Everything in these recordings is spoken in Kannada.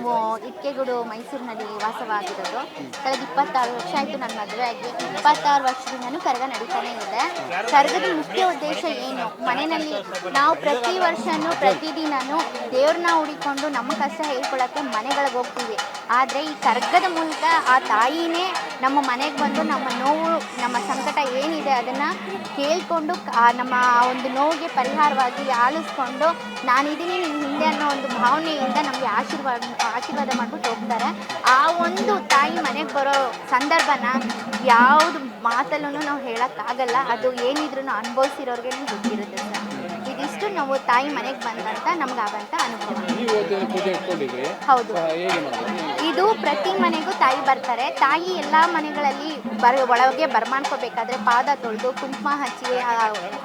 ನಾವು ಇಟ್ಕೆಗೂಡು ಮೈಸೂರಿನಲ್ಲಿ ವಾಸವಾಗಿರೋದು. ಕಳೆದ 26 ವರ್ಷ ಆಯಿತು ನನ್ನ ಮದುವೆ ಆಗಿ. 26 ವರ್ಷದಿಂದನೂ ಕರಗ ನಡೀತಾನೆ ಇದೆ. ಕರಗದ ಮುಖ್ಯ ಉದ್ದೇಶ ಏನು? ಮನೆಯಲ್ಲಿ ನಾವು ಪ್ರತಿ ವರ್ಷವೂ ಪ್ರತಿದಿನವೂ ದೇವ್ರನ್ನ ಹುಡಿಕೊಂಡು ನಮ್ಮ ಕಷ್ಟ ಹೇಳ್ಕೊಳ್ಳೋಕ್ಕೆ ಮನೆಗಳಿಗೆ ಹೋಗ್ತೀವಿ. ಆದರೆ ಈ ಕರಗದ ಮೂಲಕ ಆ ತಾಯಿನೇ ನಮ್ಮ ಮನೆಗೆ ಬಂದು ನಮ್ಮ ನೋವು, ನಮ್ಮ ಸಂಕಟ ಏನಿದೆ ಅದನ್ನು ಕೇಳಿಕೊಂಡು ನಮ್ಮ ಒಂದು ನೋವಿಗೆ ಪರಿಹಾರವಾಗಿ ಆಲಿಸ್ಕೊಂಡು ನಾನಿದ್ದೀನಿ ನಿಮ್ಮ ಹಿಂದೆ ಅನ್ನೋ ಒಂದು ಭಾವನೆಯಿಂದ ನಮಗೆ ಆಶೀರ್ವಾದ ಮಾಡಿಬಿಟ್ಟು ಹೋಗ್ತಾರೆ. ಆ ಒಂದು ತಾಯಿ ಮನೆಗೆ ಬರೋ ಸಂದರ್ಭನ ಯಾವುದು ಮಾತಲ್ಲೂ ನಾವು ಹೇಳೋಕ್ಕಾಗಲ್ಲ. ಅದು ಏನಿದ್ರೂ ಅನುಭವಿಸಿರೋರಿಗೆ ಗೊತ್ತಿರುತ್ತೆ ಸರ್. ಇದಿಷ್ಟು ನಾವು ತಾಯಿ ಮನೆಗೆ ಬಂದಂತ ನಮ್ಗಾಗಂತ ಅನುಭವ. ಹೌದು, ಇದು ಪ್ರತಿ ಮನೆಗೂ ತಾಯಿ ಬರ್ತಾರೆ. ತಾಯಿ ಎಲ್ಲ ಮನೆಗಳಲ್ಲಿ ಒಳಗೆ ಬರ್ಮಾಡ್ಕೋಬೇಕಾದ್ರೆ ಪಾದ ತೊಳೆದು ಕುಂಕುಮ ಹಚ್ಚಿ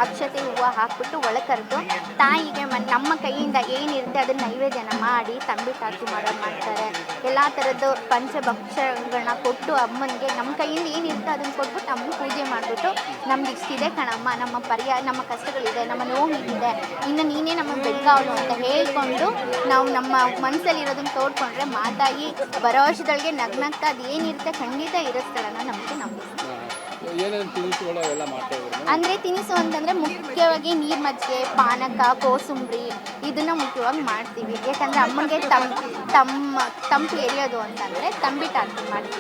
ಅಕ್ಷತೆ ಹೂವು ಹಾಕ್ಬಿಟ್ಟು ಒಳಗೆ ಕರೆದು ತಾಯಿಗೆ ನಮ್ಮ ಕೈಯಿಂದ ಏನಿರುತ್ತೆ ಅದನ್ನ ನೈವೇದ್ಯನ ಮಾಡಿ ತಂಬಿಟ್ಟು ಹಾಕಿ ಮಾಡ್ತಾರೆ. ಎಲ್ಲ ಥರದ್ದು ಪಂಚಭಕ್ಷಗಳನ್ನ ಕೊಟ್ಟು ಅಮ್ಮನಿಗೆ ನಮ್ಮ ಕೈಯಿಂದ ಏನಿರುತ್ತೆ ಅದನ್ನು ಕೊಟ್ಬಿಟ್ಟು ಅಮ್ಮನ ಪೂಜೆ ಮಾಡಿಬಿಟ್ಟು ನಮ್ಗೆ ಇಷ್ಟಿದೆ ಕಣಮ್ಮ, ನಮ್ಮ ಕಷ್ಟಗಳಿದೆ, ನಮ್ಮ ನೋವಿದೆ, ಇನ್ನು ನೀನೇ ನಮ್ಮ ಬೆಳಗಾವಳು ಅಂತ ಹೇಳ್ಕೊಂಡು ನಾವು ನಮ್ಮ ಮನಸ್ಸಲ್ಲಿರೋದನ್ನ ತೋಡ್ಕೊಂಡ್ರೆ ಮಾತಾಯಿ ಬರೋ ವರ್ಷದೊಳಗೆ ನಗ್ನಗ್ತಾ ಅದು ಏನಿರುತ್ತೆ ಖಂಡಿತ ಇರಿಸ್ತಾಳನ್ನ ನಮಗೆ ನಂಬಿಸ್ತೀವಿ. ಅಂದರೆ ತಿನಿಸು ಅಂತಂದರೆ ಮುಖ್ಯವಾಗಿ ನೀರು ಮಜ್ಜಿಗೆ, ಪಾನಕ, ಕೋಸುಂಬರಿ ಇದನ್ನು ಮುಖ್ಯವಾಗಿ ಮಾಡ್ತೀವಿ. ಯಾಕಂದರೆ ಅಮ್ಮನಿಗೆ ತಂಪು ಎರಿಯೋದು ಅಂತಂದರೆ ತಂಬಿಟ್ಟು ಹಾಕಿ ಮಾಡ್ತೀವಿ.